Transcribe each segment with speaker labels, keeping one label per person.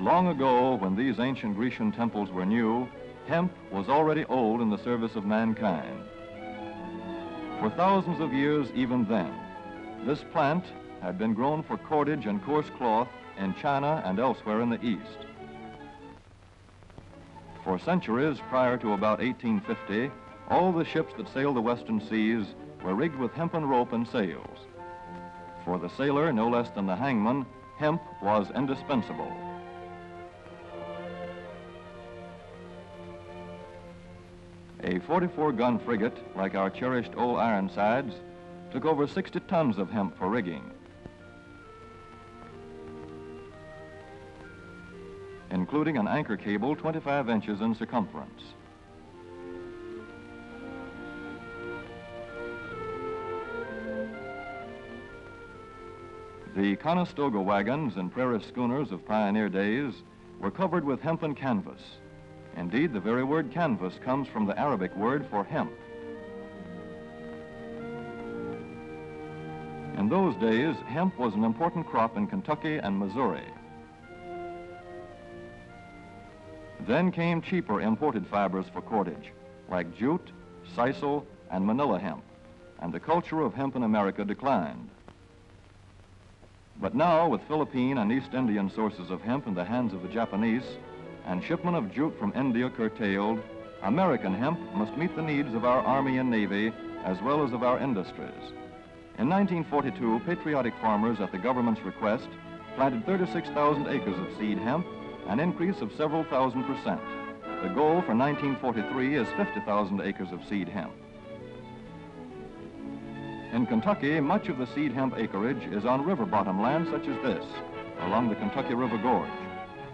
Speaker 1: Long ago, when these ancient Grecian temples were new, hemp was already old in the service of mankind. For thousands of years even then, this plant had been grown for cordage and coarse cloth in China and elsewhere in the East. For centuries prior to about 1850, all the ships that sailed the western seas were rigged with hempen rope and sails. For the sailor, no less than the hangman, hemp was indispensable. A 44-gun frigate, like our cherished old Ironsides, took over 60 tons of hemp for rigging, including an anchor cable 25 inches in circumference. The Conestoga wagons and prairie schooners of pioneer days were covered with hempen canvas. Indeed, the very word canvas comes from the Arabic word for hemp. In those days, hemp was an important crop in Kentucky and Missouri. Then came cheaper imported fibers for cordage, like jute, sisal, and manila hemp, and the culture of hemp in America declined. But now, with Philippine and East Indian sources of hemp in the hands of the Japanese, and shipment of jute from India curtailed, American hemp must meet the needs of our Army and Navy as well as of our industries. In 1942, patriotic farmers, at the government's request, planted 36,000 acres of seed hemp, an increase of several thousand%. The goal for 1943 is 50,000 acres of seed hemp. In Kentucky, much of the seed hemp acreage is on river bottom land such as this, along the Kentucky River Gorge.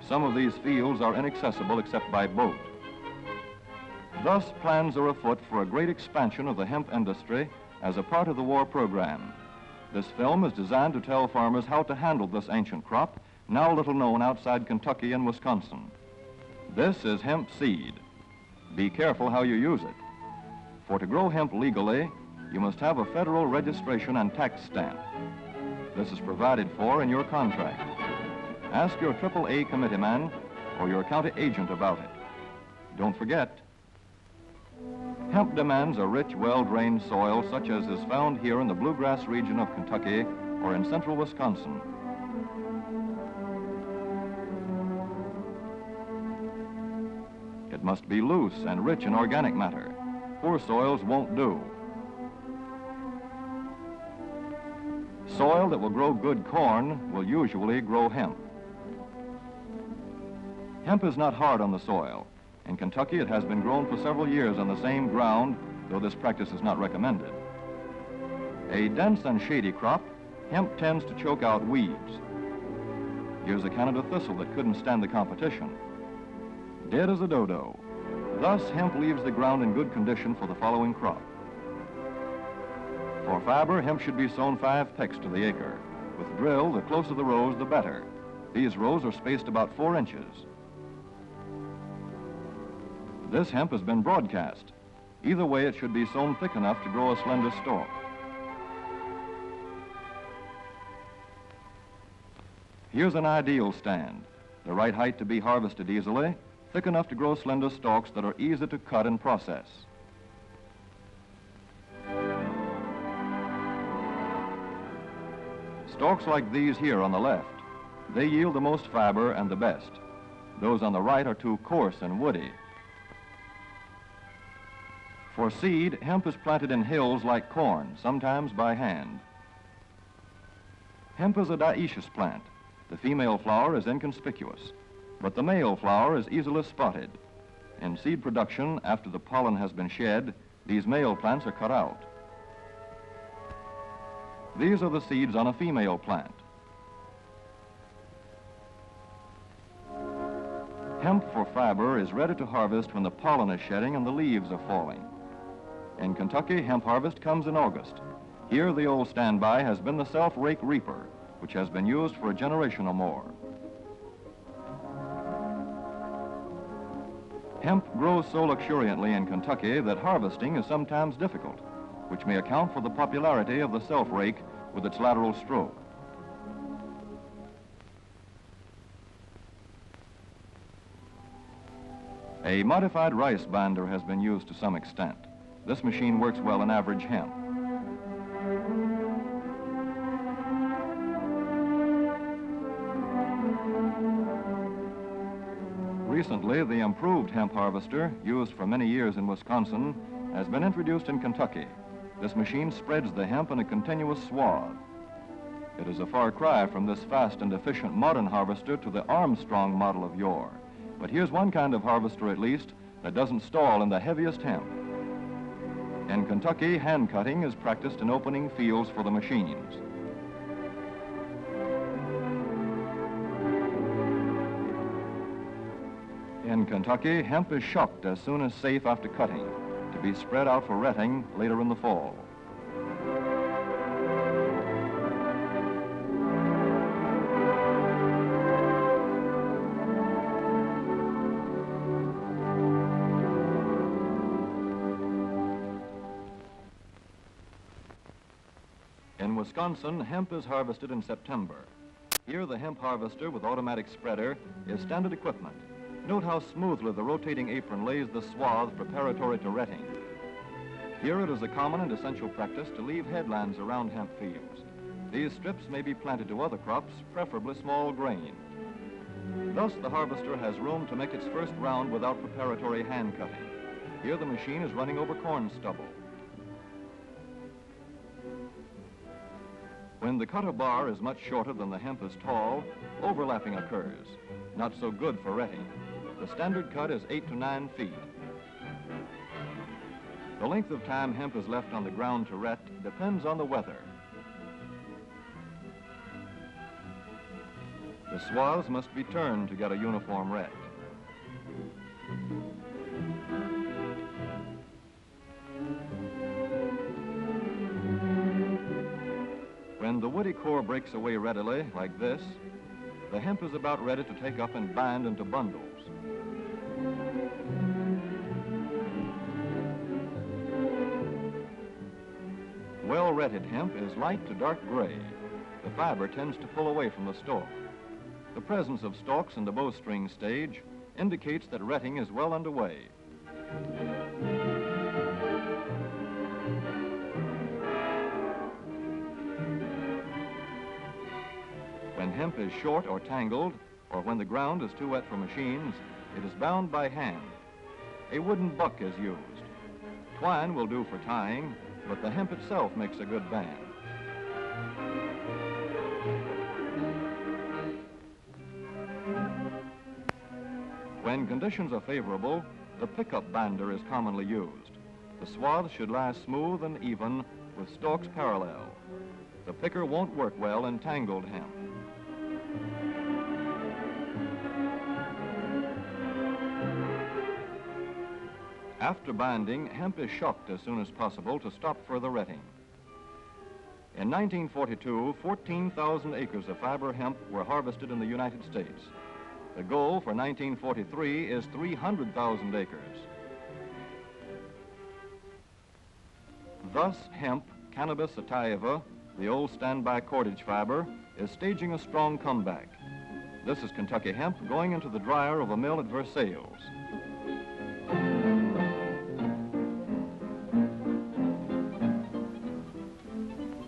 Speaker 1: Some of these fields are inaccessible except by boat. Thus, plans are afoot for a great expansion of the hemp industry as a part of the war program. This film is designed to tell farmers how to handle this ancient crop, now little known outside Kentucky and Wisconsin. This is hemp seed. Be careful how you use it. For to grow hemp legally, you must have a federal registration and tax stamp. This is provided for in your contract. Ask your AAA committeeman or your county agent about it. Don't forget, hemp demands a rich, well-drained soil such as is found here in the bluegrass region of Kentucky or in central Wisconsin. It must be loose and rich in organic matter. Poor soils won't do. Soil that will grow good corn will usually grow hemp. Hemp is not hard on the soil. In Kentucky, it has been grown for several years on the same ground, though this practice is not recommended. A dense and shady crop, hemp tends to choke out weeds. Here's a Canada thistle that couldn't stand the competition. Dead as a dodo. Thus, hemp leaves the ground in good condition for the following crop. For fiber, hemp should be sown 5 pecks to the acre. With drill, the closer the rows, the better. These rows are spaced about 4 inches. This hemp has been broadcast. Either way, it should be sown thick enough to grow a slender stalk. Here's an ideal stand. The right height to be harvested easily, thick enough to grow slender stalks that are easy to cut and process. Stalks like these here on the left, they yield the most fiber and the best. Those on the right are too coarse and woody. For seed, hemp is planted in hills like corn, sometimes by hand. Hemp is a dioecious plant. The female flower is inconspicuous, but the male flower is easily spotted. In seed production, after the pollen has been shed, these male plants are cut out. These are the seeds on a female plant. Hemp for fiber is ready to harvest when the pollen is shedding and the leaves are falling. In Kentucky, hemp harvest comes in August. Here, the old standby has been the self-rake reaper, which has been used for a generation or more. Hemp grows so luxuriantly in Kentucky that harvesting is sometimes difficult, which may account for the popularity of the self-rake with its lateral stroke. A modified rice binder has been used to some extent. This machine works well in average hemp. Recently, the improved hemp harvester, used for many years in Wisconsin, has been introduced in Kentucky. This machine spreads the hemp in a continuous swath. It is a far cry from this fast and efficient modern harvester to the Armstrong model of yore. But here's one kind of harvester, at least, that doesn't stall in the heaviest hemp. In Kentucky, hand cutting is practiced in opening fields for the machines. In Kentucky, hemp is shucked as soon as safe after cutting, to be spread out for retting later in the fall. In Wisconsin, hemp is harvested in September. Here, the hemp harvester with automatic spreader is standard equipment. Note how smoothly the rotating apron lays the swath preparatory to retting. Here it is a common and essential practice to leave headlands around hemp fields. These strips may be planted to other crops, preferably small grain. Thus, the harvester has room to make its first round without preparatory hand cutting. Here the machine is running over corn stubble. When the cutter bar is much shorter than the hemp is tall, overlapping occurs. Not so good for retting. The standard cut is 8 to 9 feet. The length of time hemp is left on the ground to ret depends on the weather. The swaths must be turned to get a uniform ret. When the woody core breaks away readily, like this, the hemp is about ready to take up and bind into bundles. Well-retted hemp is light to dark gray. The fiber tends to pull away from the stalk. The presence of stalks in the bowstring stage indicates that retting is well underway. When hemp is short or tangled, or when the ground is too wet for machines, it is bound by hand. A wooden buck is used. Twine will do for tying, but the hemp itself makes a good band. When conditions are favorable, the pickup binder is commonly used. The swaths should lie smooth and even with stalks parallel. The picker won't work well in tangled hemp. After binding, hemp is shucked as soon as possible to stop further retting. In 1942, 14,000 acres of fiber hemp were harvested in the United States. The goal for 1943 is 300,000 acres. Thus, hemp, Cannabis sativa, the old standby cordage fiber, is staging a strong comeback. This is Kentucky hemp going into the dryer of a mill at Versailles.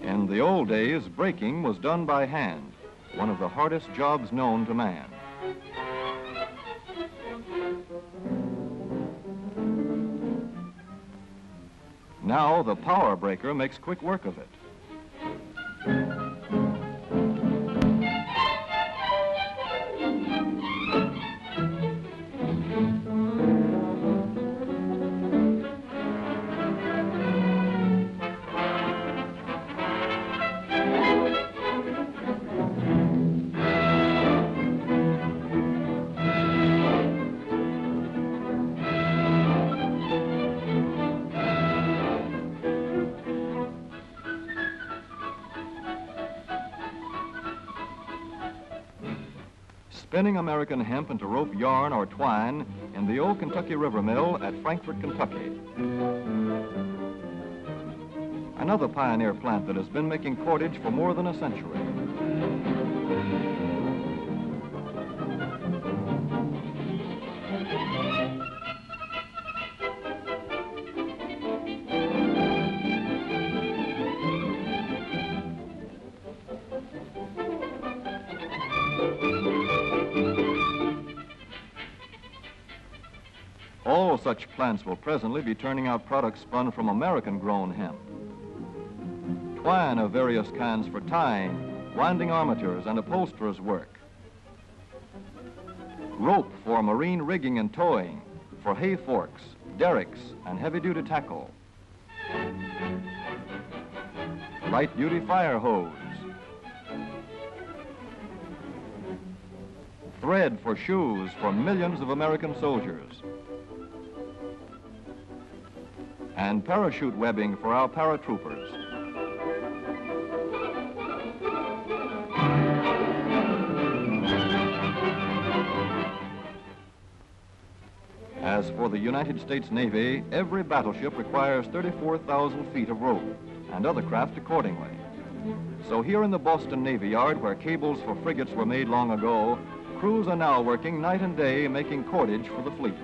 Speaker 1: In the old days, breaking was done by hand, one of the hardest jobs known to man. Now the power breaker makes quick work of it. Spinning American hemp into rope yarn or twine in the old Kentucky River Mill at Frankfort, Kentucky. Another pioneer plant that has been making cordage for more than a century. Several such plants will presently be turning out products spun from American-grown hemp. Twine of various kinds for tying, winding armatures, and upholsterers' work. Rope for marine rigging and towing, for hay forks, derricks, and heavy-duty tackle. Light-duty fire hose. Thread for shoes for millions of American soldiers. And parachute webbing for our paratroopers. As for the United States Navy, every battleship requires 34,000 feet of rope, and other craft accordingly. So here in the Boston Navy Yard, where cables for frigates were made long ago, crews are now working night and day making cordage for the fleet.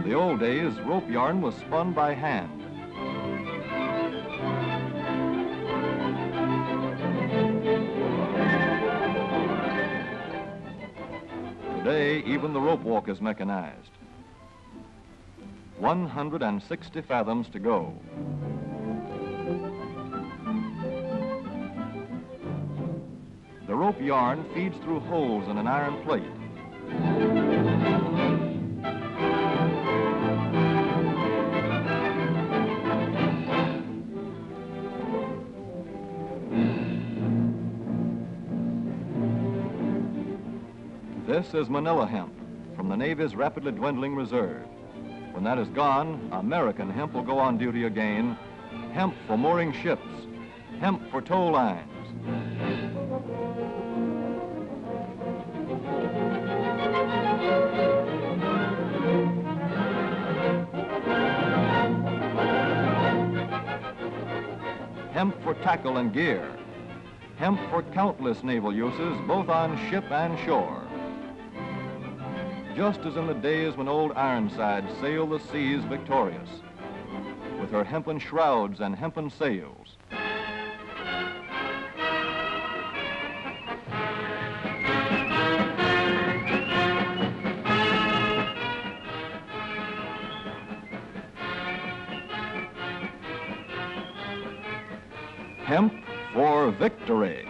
Speaker 1: In the old days, rope yarn was spun by hand. Today, even the rope walk is mechanized. 160 fathoms to go. The rope yarn feeds through holes in an iron plate. This is Manila hemp from the Navy's rapidly dwindling reserve. When that is gone, American hemp will go on duty again. Hemp for mooring ships, hemp for tow lines. Hemp for tackle and gear. Hemp for countless naval uses, both on ship and shore. Just as in the days when old Ironside sailed the seas victorious, with her hempen shrouds and hempen sails. Hemp for victory.